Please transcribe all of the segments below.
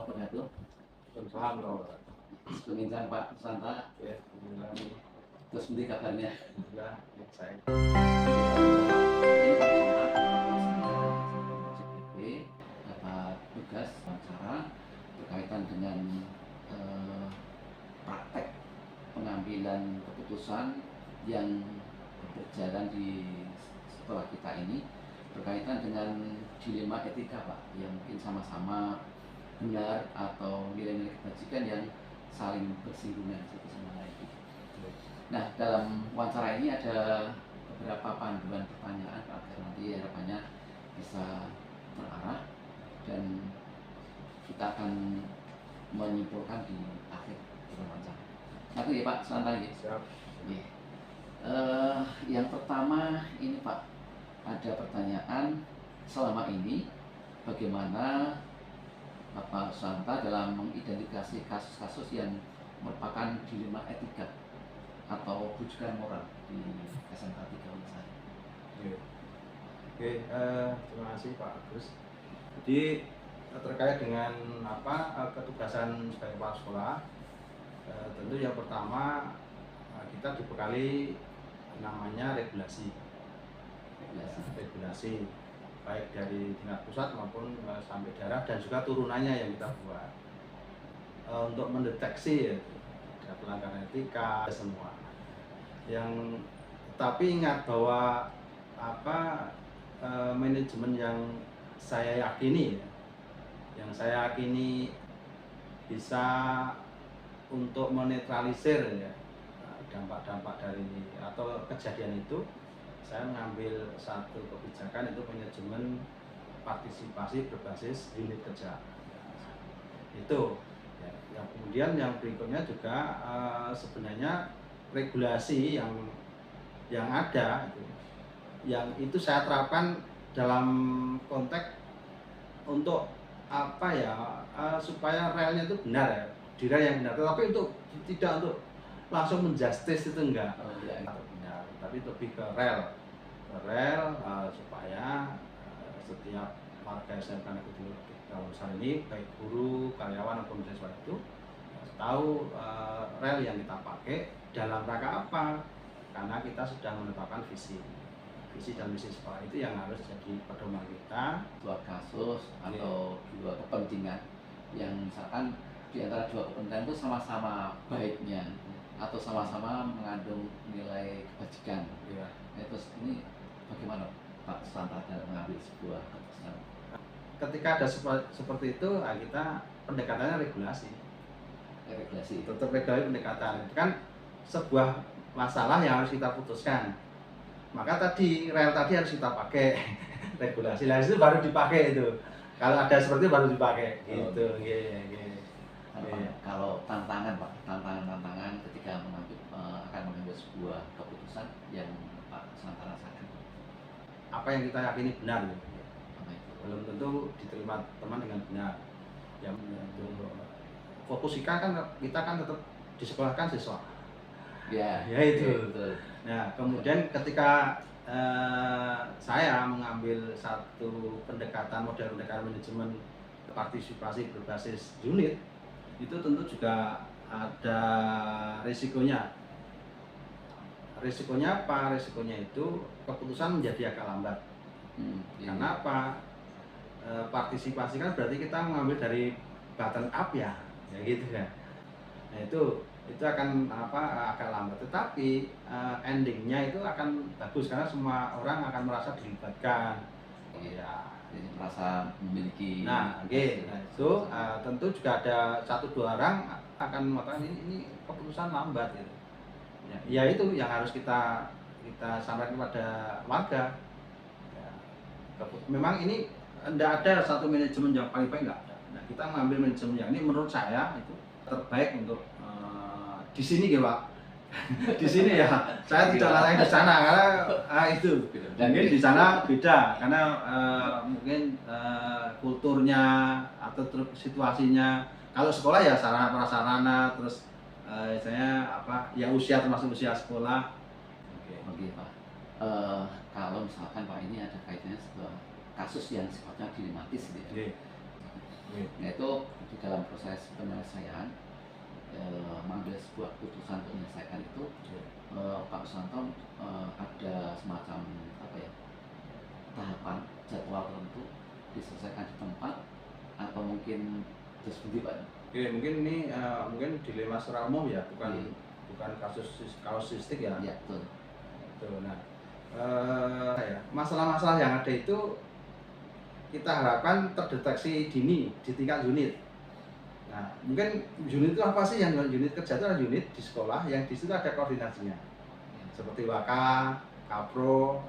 warahmatullahi wabarakatuh. Alhamdulillah. Sepenginjang Pak Santa. Ya, alhamdulillah. Terus nanti kabarnya. Alhamdulillah, saya. Ini Pak Santa, CPP dapat tugas wawancara berkaitan dengan praktek pengambilan keputusan yang berjalan di sekolah kita ini berkaitan dengan dilema etika Pak, yang mungkin sama-sama benar atau nilai-nilai kebajikan yang saling bersinggungan satu sama lain. Nah, dalam wawancara ini ada beberapa panduan pertanyaan agar nanti harapannya bisa terarah dan kita akan menyimpulkan di akhir wawancara. Nanti ya Pak, selanjutnya. Siap. Yang pertama ini Pak, ada pertanyaan selama ini bagaimana Bapak Santa dalam mengidentifikasi kasus-kasus yang merupakan dilema etika atau rujukan moral di SMK 3 Unsari. Oke, terima kasih Pak Agus. Jadi terkait dengan ketugasan sebagai kepala sekolah, tentu yang pertama kita dibekali namanya regulasi, baik dari tingkat pusat maupun sampai daerah dan juga turunannya yang kita buat untuk mendeteksi ada pelanggaran etika semua. Tapi ingat bahwa manajemen yang saya yakini bisa untuk menetralisir dampak-dampak dari atau kejadian itu. Saya mengambil satu kebijakan itu manajemen partisipasi berbasis unit kerja. Itu ya. Yang kemudian yang berikutnya juga sebenarnya regulasi yang ada yang itu saya terapkan dalam konteks untuk supaya relnya itu benar ya, di rel yang benar, tetapi tidak untuk langsung menjustice itu enggak. Benar, tapi lebih ke rel supaya setiap warga SMK Negeri 3 Unsari ini, baik guru, karyawan maupun siswa itu tahu rel yang kita pakai dalam rangka apa, karena kita sudah menetapkan visi dan misi sekolah itu yang harus jadi pedoman kita. Dua kasus atau dua kepentingan yang misalkan di antara dua kepentingan itu sama-sama baiknya atau sama-sama mengandung nilai kebajikan. Ya. Terus ini bagaimana Pak Santa dalam mengambil sebuah keputusan? Ketika ada seperti itu, kita pendekatannya regulasi. Tetap regulasi pendekatan. Itu kan sebuah masalah yang harus kita putuskan. Maka rel tadi harus kita pakai regulasi. Lah itu baru dipakai itu. Kalau ada seperti itu baru dipakai. Gitu. Kalau tantangan Pak, tantangan ketika akan mengambil sebuah keputusan yang Pak Santa rasakan. Apa yang kita yakini benar gitu. Belum tentu diterima teman dengan benar. Yang fokus kita kan tetap disekolahkan siswa. Ya itu. Betul. Nah, kemudian ketika saya mengambil satu model pendekatan manajemen partisipasi berbasis unit, itu tentu juga ada risikonya. Risikonya apa? Risikonya itu keputusan menjadi agak lambat. Karena apa? Partisipasi kan berarti kita mengambil dari bottom up ya gitu kan. Nah itu akan agak lambat, tetapi endingnya itu akan bagus karena semua orang akan merasa dilibatkan. Ya, jadi merasa memiliki. Nah itu tentu juga ada 1-2 orang akan mengatakan ini keputusan lambat gitu. Ya itu yang harus kita sampaikan kepada warga. Ya, memang ini tidak ada satu manajemen yang paling baik, nggak ada. Nah, kita mengambil manajemen yang ini menurut saya itu terbaik untuk di sini ya Pak. Di sini ya, saya tidak larang di sana karena itu. Mungkin di sana beda karena mungkin kulturnya atau situasinya. Kalau sekolah ya sarana prasarana, terus misalnya ya usia termasuk usia sekolah. Oke Pak. Kalau misalkan Pak ini ada kaitannya sebuah kasus yang sifatnya dilematis gitu. Nah itu di dalam dalam proses penyelesaian mengambil sebuah keputusan untuk menyelesaikan itu, Pak Susanto ada semacam apa ya, tahapan jadwal tertentu diselesaikan di tempat atau mungkin seperti Pak? Oke, mungkin ini mungkin dilema secara umum ya, bukan Iya. bukan kasusistik ya. Ya, betul. Tuh, nah, masalah-masalah yang ada itu kita harapkan terdeteksi dini di tingkat unit. Nah, mungkin unit itu apa sih? Yang unit kerja itu adalah unit di sekolah yang di situ ada koordinasinya, seperti Waka, Kapro,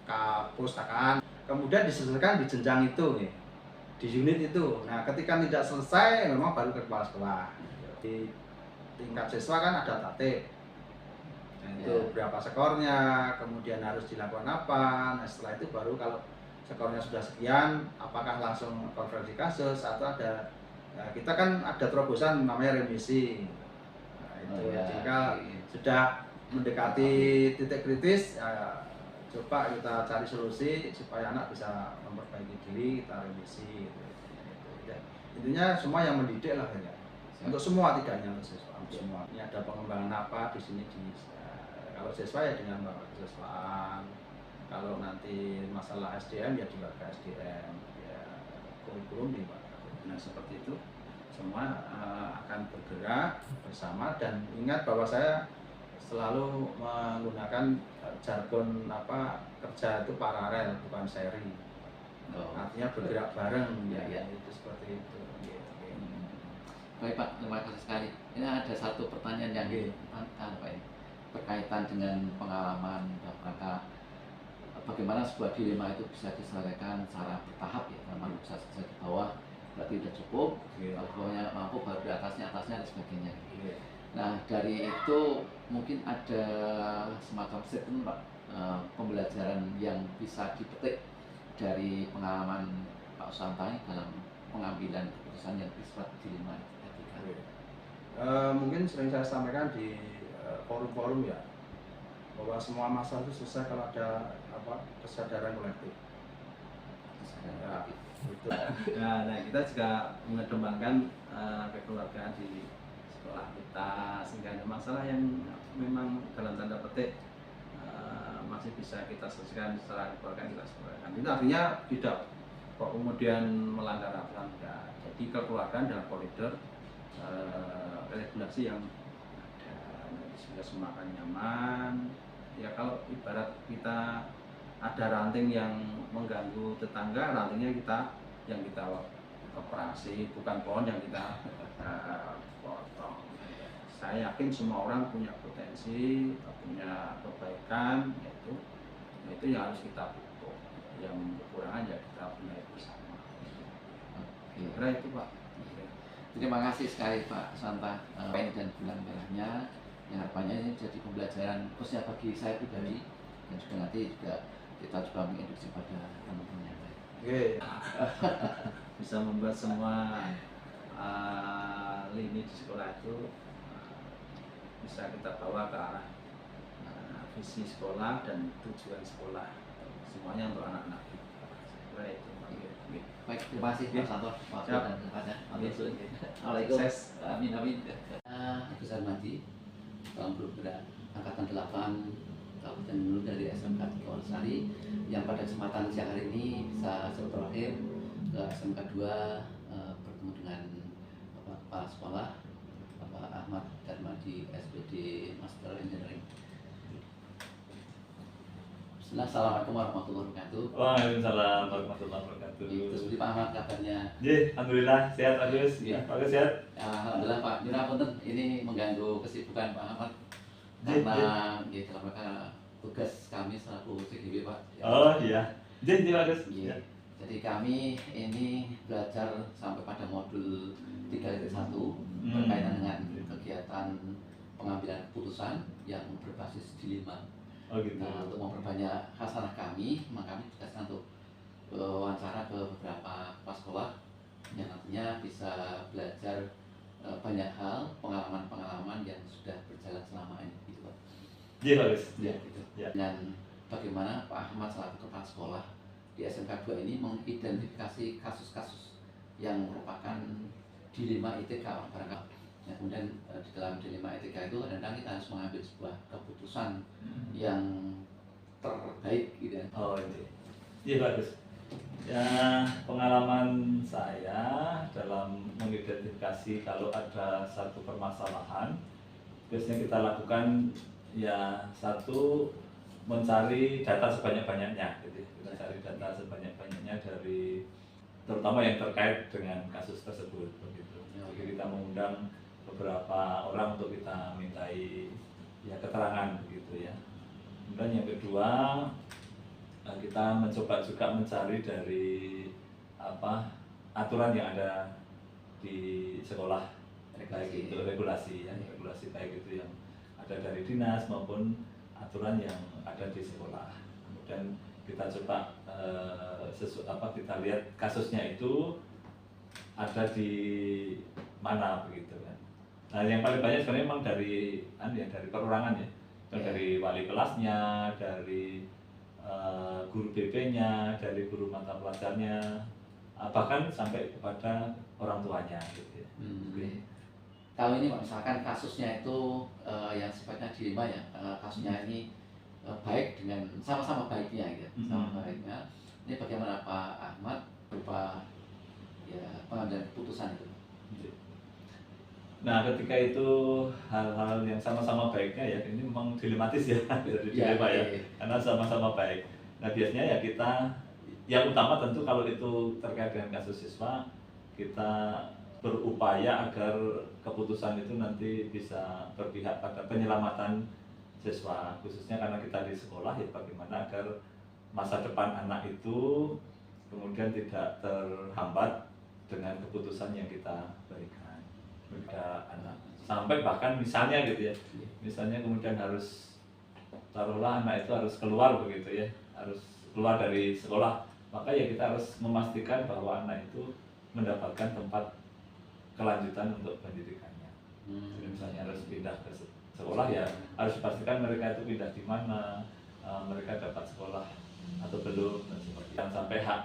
Kapustakaan. Kemudian diselesaikan di jenjang itu, nih, di unit itu. Nah, ketika tidak selesai, memang baru ke kepala sekolah. Di tingkat siswa kan ada tatip. Nah, itu berapa skornya, kemudian harus dilakukan apa. Nah, setelah itu baru kalau skornya sudah sekian, apakah langsung konferensi kasus atau ada, ya, kita kan ada terobosan namanya remisi. Nah, itu jika sudah mendekati titik kritis, ya, coba kita cari solusi supaya anak bisa memperbaiki diri, kita remisi. Gitu. Ya, intinya semua yang mendidik lah ya. Untuk semua, tidak hanya untuk siswa, untuk semua. Ini ada pengembangan apa di sini kalau siswa ya dengan bapak kesiswaan, kalau nanti masalah SDM ya di lembaga SDM, ya kurikulum di lembaga. Nah, seperti itu semua akan bergerak bersama. Dan ingat bahwa saya selalu menggunakan jargon kerja itu paralel, bukan seri. Artinya bergerak bareng, ya. Itu seperti itu. Baik Pak, terima kasih sekali. Ini ada satu pertanyaan yang apa ini, berkaitan dengan pengalaman Bapak, bagaimana sebuah dilema itu bisa diselesaikan secara bertahap ya, karena bisa selesai di bawah berarti sudah cukup, kalau bawahnya mampu baru di atasnya dan sebagainya. Nah, dari itu mungkin ada semacam statement Pak, pembelajaran yang bisa dipetik dari pengalaman Pak Susanto dalam pengambilan keputusan yang bersifat dilema etika. Mungkin sering saya sampaikan di forum-forum ya, bahwa semua masalah itu selesai kalau ada kesadaran kolektif. Ya, itu. Nah, kita juga mengedepankan kekeluargaan di sekolah kita, sehingga ada masalah yang memang dalam tanda petik masih bisa kita selesaikan secara kekeluargaan, kita selesaikan. Itu artinya tidak kok kemudian melanggar aturan, enggak. Jadi kekeluargaan dalam koridor regulasi yang ada, sehingga semua akan nyaman. Ya, kalau ibarat kita ada ranting yang mengganggu tetangga, rantingnya yang kita operasi, bukan pohon yang kita potong. Saya yakin semua orang punya potensi, punya kebaikan, itu yang harus kita pupuk. Yang kekurangan ya kita punya bersama. Kira itu Pak. Terima kasih sekali Pak Susanto, dan bulan merahnya yang harapannya ini jadi pembelajaran khususnya bagi saya pribadi, dan juga nanti kita coba menginduksi pada teman-teman yang lain. Bisa membuat semua lini di sekolah itu bisa kita bawa ke arah visi sekolah dan tujuan sekolah, semuanya untuk anak-anak kita. Itu. Baik, terima kasih Pak Susanto waktu dan tempatnya. Assalamualaikum. Amin. Itu saya hormati dalam program Angkatan 8 Kabupaten Hulu dari SMK 3 Wonosari yang pada kesempatan siang hari ini bisa silaturahim ke SMK 2 bertemu dengan Bapak Kepala Sekolah Bapak Ahmad Darmadi SPD Master Engineering. Assalamualaikum warahmatullahi wabarakatuh. Waalaikumsalam warahmatullahi wabarakatuh. Itu seperti Pak Ahmad kabarnya. Alhamdulillah sehat Agus. Agus sehat. Alhamdulillah Pak. Punten ini mengganggu kesibukan Pak Ahmad karena dalam rangka tugas kami selaku CGW Pak. Oh iya. Agus. Jadi kami ini belajar sampai pada modul 3.1 berkaitan dengan kegiatan pengambilan keputusan yang berbasis dilema. Oh gitu. Nah, untuk memperbanyak khasanah kami, maka kami dikasih untuk wawancara ke beberapa kepala sekolah yang nantinya bisa belajar banyak hal, pengalaman-pengalaman yang sudah berjalan selama ini, gitu Pak. Iya Agus. Ya, gitu. Ya. Dan bagaimana Pak Ahmad selaku kepala sekolah di SMK 2 ini mengidentifikasi kasus-kasus yang merupakan dilema etika barangkali. Ya, kemudian di dalam dilema etika itu kadang-kadang kita harus mengambil sebuah keputusan yang terbaik gitu ya. Oh ini, iya bagus. Ya pengalaman saya dalam mengidentifikasi kalau ada satu permasalahan, biasanya kita lakukan ya satu mencari data sebanyak-banyaknya, gitu. Kita cari data sebanyak-banyaknya dari terutama yang terkait dengan kasus tersebut, begitu. Jadi kita mengundang beberapa orang untuk kita mintai ya keterangan, begitu ya. Kemudian yang kedua kita mencoba juga mencari dari aturan yang ada di sekolah, baik itu regulasi ya, regulasi baik itu yang ada dari dinas maupun aturan yang ada di sekolah. Kemudian kita coba kita lihat kasusnya itu ada di mana, begitu kan. Nah yang paling banyak sebenarnya memang dari dari perorangan ya, dari wali kelasnya, dari guru BP-nya, dari guru mata pelajarnya, bahkan sampai kepada orang tuanya gitu ya. Kalau ini Pak, misalkan kasusnya itu yang sifatnya dilema ya, kasusnya ini baik dengan sama-sama baiknya gitu, sama baiknya. Ini bagaimana Pak Ahmad berupa ya pengambilan keputusan itu? Nah ketika itu hal-hal yang sama-sama baiknya ya, ini memang dilematis ya, jadi dilema ya, karena sama-sama baik. Nah biasanya ya kita, yang utama tentu kalau itu terkait dengan kasus siswa, kita berupaya agar keputusan itu nanti bisa berpihak pada penyelamatan siswa, khususnya karena kita di sekolah ya, bagaimana agar masa depan anak itu kemudian tidak terhambat dengan keputusan yang kita berikan kepada anak. Sampai bahkan misalnya gitu ya, misalnya kemudian harus, taruhlah anak itu harus keluar begitu ya, harus keluar dari sekolah, maka ya kita harus memastikan bahwa anak itu mendapatkan tempat kelanjutan untuk pendidikannya. Jadi misalnya harus pindah ke sekolah ya harus dipastikan mereka itu pindah di mana, mereka dapat sekolah atau belum, dan seperti yang sampai hak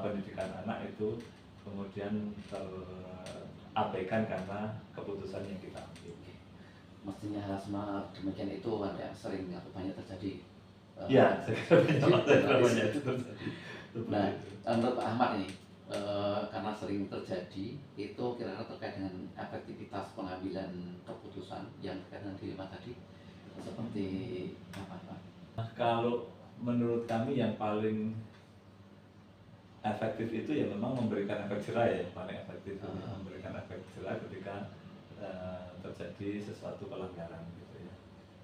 pendidikan anak itu kemudian terabaikan karena keputusan yang kita ambil. Mestinya hal demikian itu ada sering atau banyak terjadi. Ya, banyak itu terjadi. Nah, menurut Pak Ahmad ini, karena sering terjadi, itu kira-kira terkait dengan efektivitas pengambilan keputusan yang terkait dengan dilema tadi, seperti apa Pak? Nah, kalau menurut kami yang paling efektif itu ya memang memberikan efek jerah ya, yang paling efektif memberikan efek jerah ketika terjadi sesuatu pelanggaran gitu ya.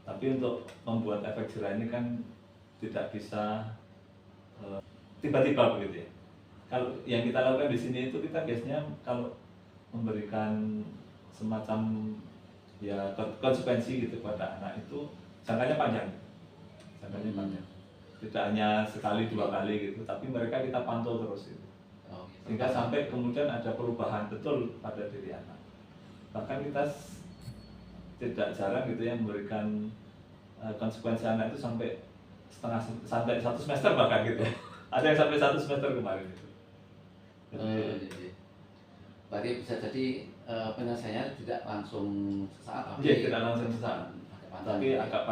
Tapi untuk membuat efek jerah ini kan tidak bisa tiba-tiba begitu ya. Kalau yang kita lakukan di sini itu kita biasanya kalau memberikan semacam ya konsekuensi gitu kepada anak itu jangkanya panjang, tidak hanya sekali dua kali gitu, tapi mereka kita pantau terus gitu. Sehingga sampai kemudian ada perubahan betul pada diri anak. Bahkan kita tidak jarang gitu ya memberikan konsekuensi anak itu sampai sampai 1 semester bahkan gitu. Ada yang sampai 1 semester kemarin itu. Berarti bisa jadi penyelesaiannya tidak langsung sesaat, iya, tidak langsung sesaat, tapi agak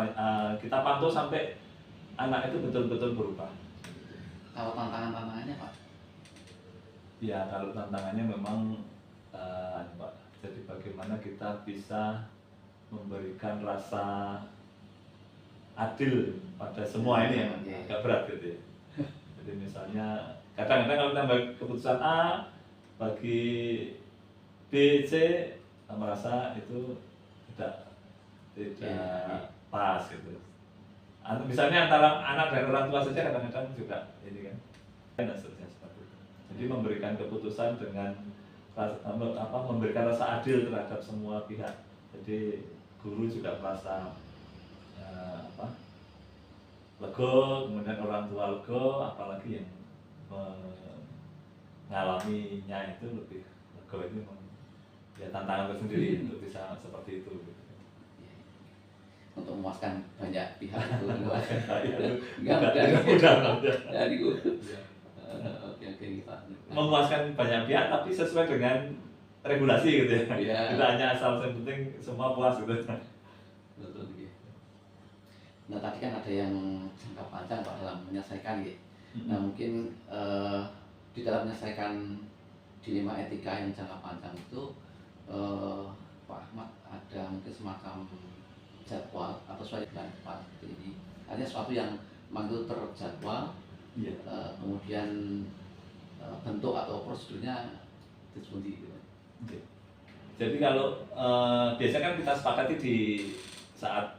kita pantau sampai anak itu betul-betul berubah. Kalau tantangannya Pak? Ya kalau tantangannya memang Pak, jadi bagaimana kita bisa memberikan rasa adil pada semua ini yang agak berat gitu ya. Jadi misalnya kadang-kadang kalau kita bagi keputusan A bagi B, C merasa itu tidak pas gitu. Misalnya antara anak dan orang tua saja kadang-kadang juga ini kan, dan seterusnya seperti itu. Jadi memberikan keputusan dengan memberikan rasa adil terhadap semua pihak. Jadi guru juga merasa lego, kemudian orang tua lego, apalagi yang mengalaminya itu lebih lego. Itu ya tantangan tersendiri untuk bisa seperti itu gitu. Untuk memuaskan banyak pihak itu Enggak mudah dari guru. Oke Pak. Memuaskan banyak pihak tapi sesuai dengan regulasi gitu ya. Iya. Kita hanya asal yang penting semua puas gitu. Betul gitu. Nah tadi kan ada yang jangka panjang Pak dalam menyelesaikan gitu. Nah mungkin di dalam menyelesaikan dilema etika yang jangka panjang itu Pak Ahmad ada mungkin semacam jadwal atau sesuai dengan Pak ini. Artinya sesuatu yang manggil terjadwal, Iya. kemudian bentuk atau prosedurnya tersembunyi gitu. Oke. Jadi kalau biasanya kan kita sepakati di saat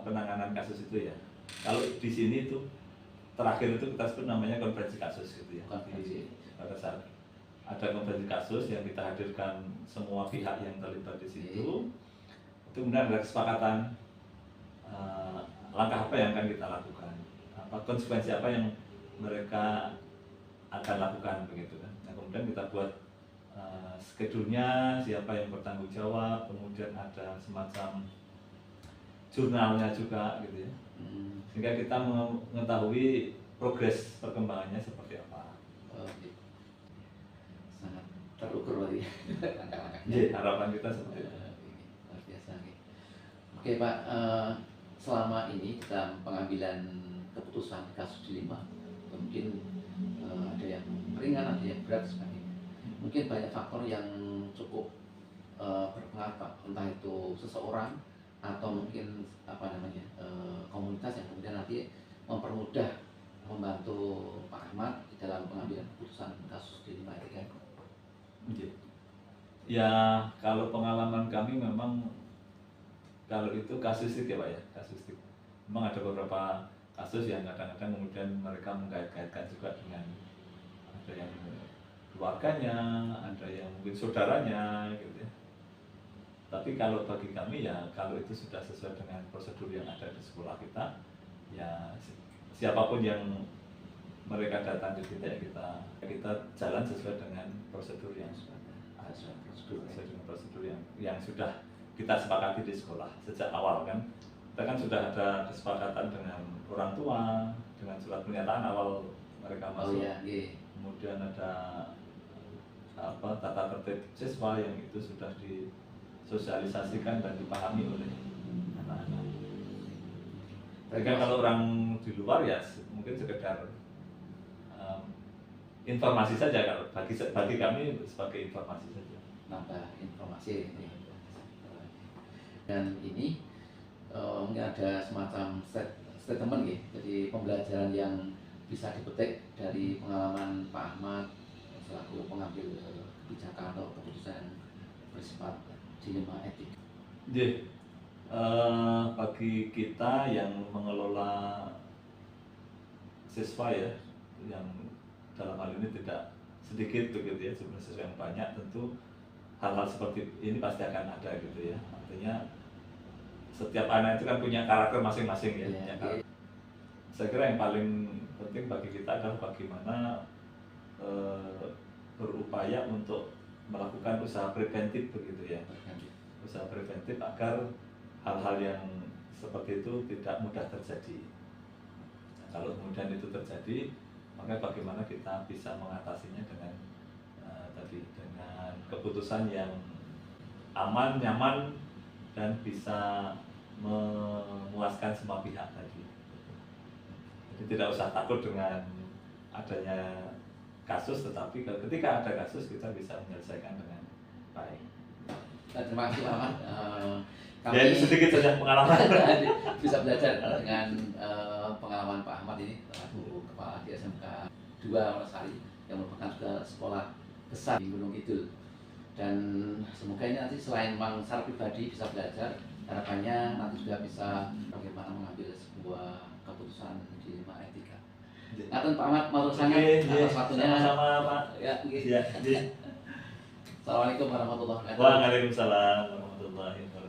penanganan kasus itu ya. Kalau di sini itu terakhir itu kita sebut namanya konferensi kasus gitu ya. Konferensi. Pada saat ada konferensi kasus yang kita hadirkan semua pihak yang terlibat di situ, itu kemudian ada kesepakatan langkah apa yang akan kita lakukan, konsekuensi apa yang mereka akan lakukan begitu kan. Nah, kemudian kita buat schedule-nya, siapa yang bertanggung jawab, kemudian ada semacam jurnalnya juga gitu ya. Sehingga kita mengetahui progres perkembangannya seperti apa. Gitu. Sangat terukur berarti langkah-langkahnya. Jadi harapan kita seperti itu. Luar biasa nih. Oke Pak, selama ini dalam pengambilan keputusan kasus dilema, mungkin ada yang ringan, ada yang berat sebagainya. Mungkin banyak faktor yang cukup berpengaruh Pak, entah itu seseorang atau mungkin komunitas yang kemudian nanti mempermudah membantu Pak Ahmad di dalam pengambilan keputusan kasus dilema etika. Ya kalau pengalaman kami memang kalau itu kasusik ya Pak ya, kasusik. Memang ada beberapa kasus yang kadang-kadang kemudian mereka mengkait-kaitkan juga dengan ada yang keluarganya, ada yang mungkin saudaranya gitu ya. Tapi kalau bagi kami ya kalau itu sudah sesuai dengan prosedur yang ada di sekolah kita, ya siapapun yang mereka datang di kita ya kita jalan sesuai dengan prosedur yang sudah ada, sesuai dengan prosedur yang sudah kita sepakati di sekolah sejak awal kan. Kita kan sudah ada kesepakatan dengan orang tua, dengan surat pernyataan awal mereka masuk. Kemudian ada tata tertib siswa yang itu sudah disosialisasikan dan dipahami oleh anak-anak. Mereka kalau orang di luar ya mungkin sekedar informasi saja, kalau bagi kami sebagai informasi saja. Nambah informasi ini. Dan ini mungkin ada semacam statement gitu. Jadi pembelajaran yang bisa dipetik dari pengalaman Pak Ahmad selaku pengambil kebijakan atau keputusan yang bersifat dilema etik. Jadi bagi kita yang mengelola siswa ya, yang dalam hal ini tidak sedikit begitu ya, jumlah siswa yang banyak, tentu hal-hal seperti ini pasti akan ada gitu ya. Artinya setiap anak itu kan punya karakter masing-masing ya. Saya kira yang paling penting bagi kita adalah bagaimana berupaya untuk melakukan usaha preventif begitu ya. Usaha preventif agar hal-hal yang seperti itu tidak mudah terjadi. Nah, kalau kemudian itu terjadi, maka bagaimana kita bisa mengatasinya dengan dengan keputusan yang aman, nyaman, dan bisa memuaskan semua pihak tadi. Jadi tidak usah takut dengan adanya kasus, tetapi ketika ada kasus kita bisa menyelesaikan dengan baik. Terima kasih Pak Ahmad. Kami Ya, ini sedikit saja pengalaman. bisa belajar dengan pengalaman Pak Ahmad ini selaku kepala di SMK 2 Wonosari yang merupakan juga sekolah besar di Gunung Kidul. Dan semoga ini nanti selain memang secara pribadi bisa belajar, harapannya nanti juga bisa bagaimana mengambil sebuah keputusan dilema etika. Ngaten Pak Ahmad, matur sangat atas waktunya. Sama-sama Pak. Ya, ya. Assalamualaikum warahmatullahi wabarakatuh. Waalaikumsalam warahmatullahi wabarakatuh.